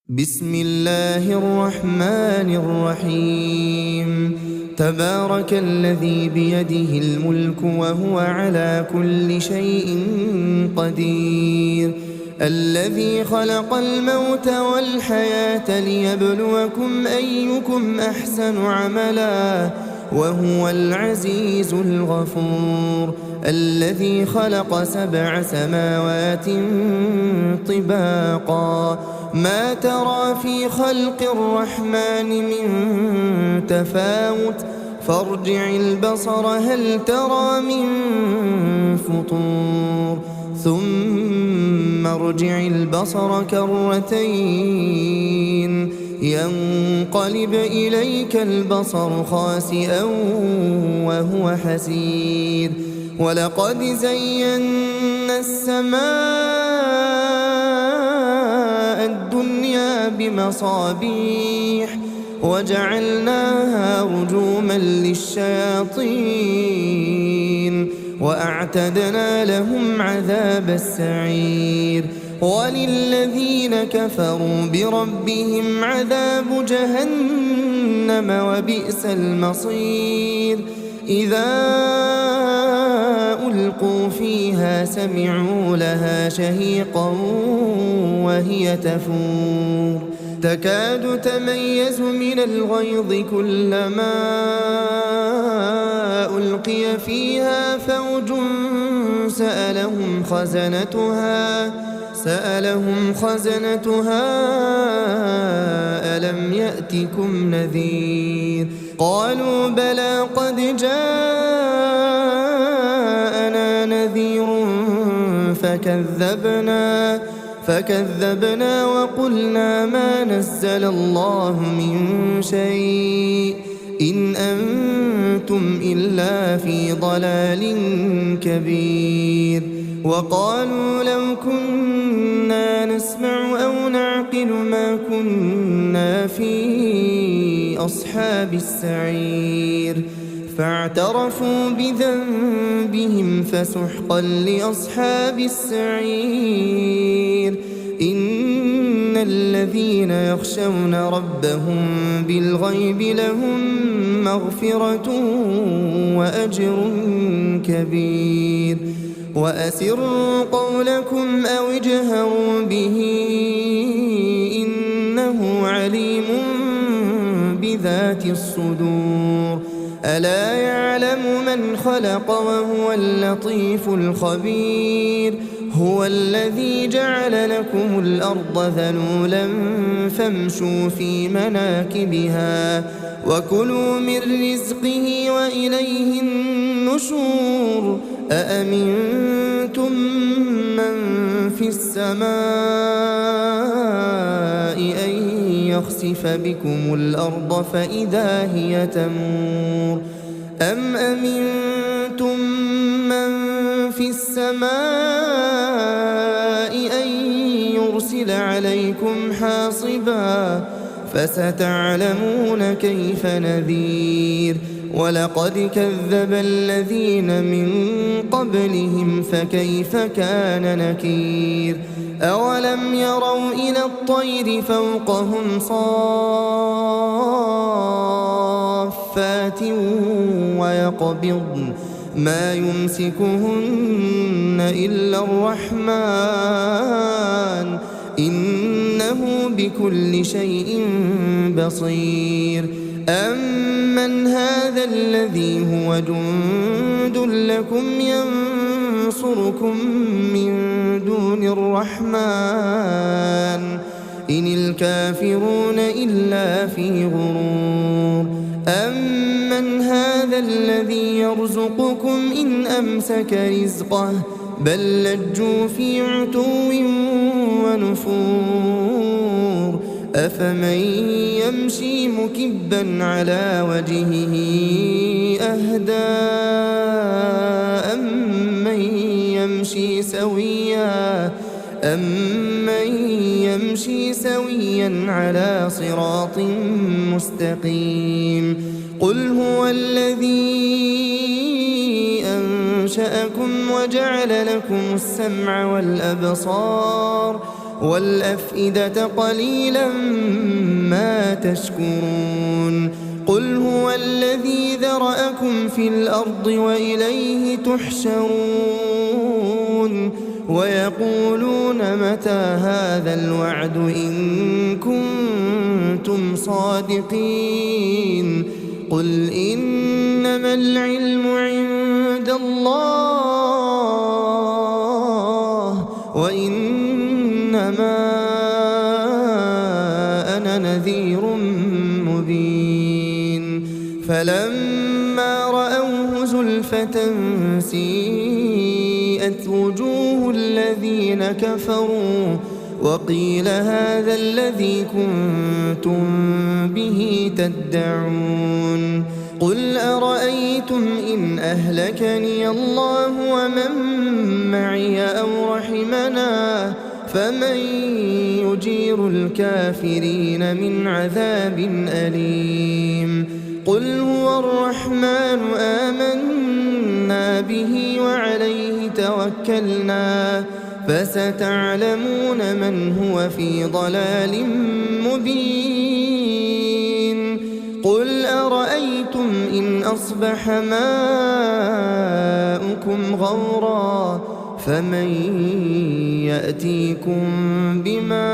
بسم الله الرحمن الرحيم. تبارك الذي بيده الملك وهو على كل شيء قدير، الذي خلق الموت والحياة ليبلوكم أيكم أحسن عملا وهو العزيز الغفور، الذي خلق 7 سماوات طباقا ما ترى في خلق الرحمن من تفاوت فارجع البصر هل ترى من فطور ثم ارجع البصر كرتين ينقلب إليك البصر خاسئا وهو حسير، ولقد زينا السماء الدنيا بمصابيح وجعلناها رجوما للشياطين وأعتدنا لهم عذاب السعير، وللذين كفروا بربهم عذاب جهنم وبئس المصير. إذا ألقوا فيها سمعوا لها شهيقا وهي تفور تكاد تميز من الغيظ كلما ألقي فيها فوج سألهم خزنتها ألم يأتكم نذير؟ قالوا بلى قد جاءنا نذير فكذبنا وقلنا ما نزل الله من شيء إن أنتم إلا في ضلال كبير. وقالوا لو كنا نسمع أو نعقل ما كنا في أصحاب السعير، فاعترفوا بذنبهم فسحقا لأصحاب السعير. إن الذين يخشون ربهم بالغيب لهم مغفرة وأجر كبير. وأسروا قولكم أو اجهروا به إنه عليم بذات الصدور. ألا يعلم من خلق وهو اللطيف الخبير. هو الذي جعل لكم الأرض ذلولا فامشوا في مناكبها وكلوا من رزقه وإليه النشور. أأمنتم من في السماء أن يخسف بكم الأرض فإذا هي تمور أم أمنتم من في السماء أن يرسل عليكم حاصبا فستعلمون كيف نذير. ولقد كذب الذين من قبلهم فكيف كان نكير. أولم يروا إلى الطير فوقهم صافات ويقبضن ما يمسكهن إلا الرحمن إنه بكل شيء بصير. أمن هذا الذي هو جند لكم ينصركم من دون الرحمن إن الكافرون إلا في غرور. أمن هذا الذي يرزقكم إن أمسك رزقه بل لجوا في عتو ونفور. أفمن يمشي مكبا على وجهه أهدى أمن يمشي سويا على صراط مستقيم. قل هو الذي أنشأكم وجعل لكم السمع والأبصار والأفئدة قليلا ما تشكرون قل هو الذي ذرأكم في الأرض وإليه تحشرون ويقولون متى هذا الوعد إن كنتم صادقين قل إنما العلم عند الله وإنما أنا نذير مبين فلما رأوه زلفة سيئت وجوه الذين كفروا وقيل هذا الذي كنتم به تدعون قل أرأيتم إن أهلكني الله ومن معي أو رحمنا فمن يجير الكافرين من عذاب أليم قل هو الرحمن آمنا به وعليه توكلنا فستعلمون من هو في ضلال مبين قل أرأيتم إن أصبح ماؤكم غورا فمن يأتيكم بماء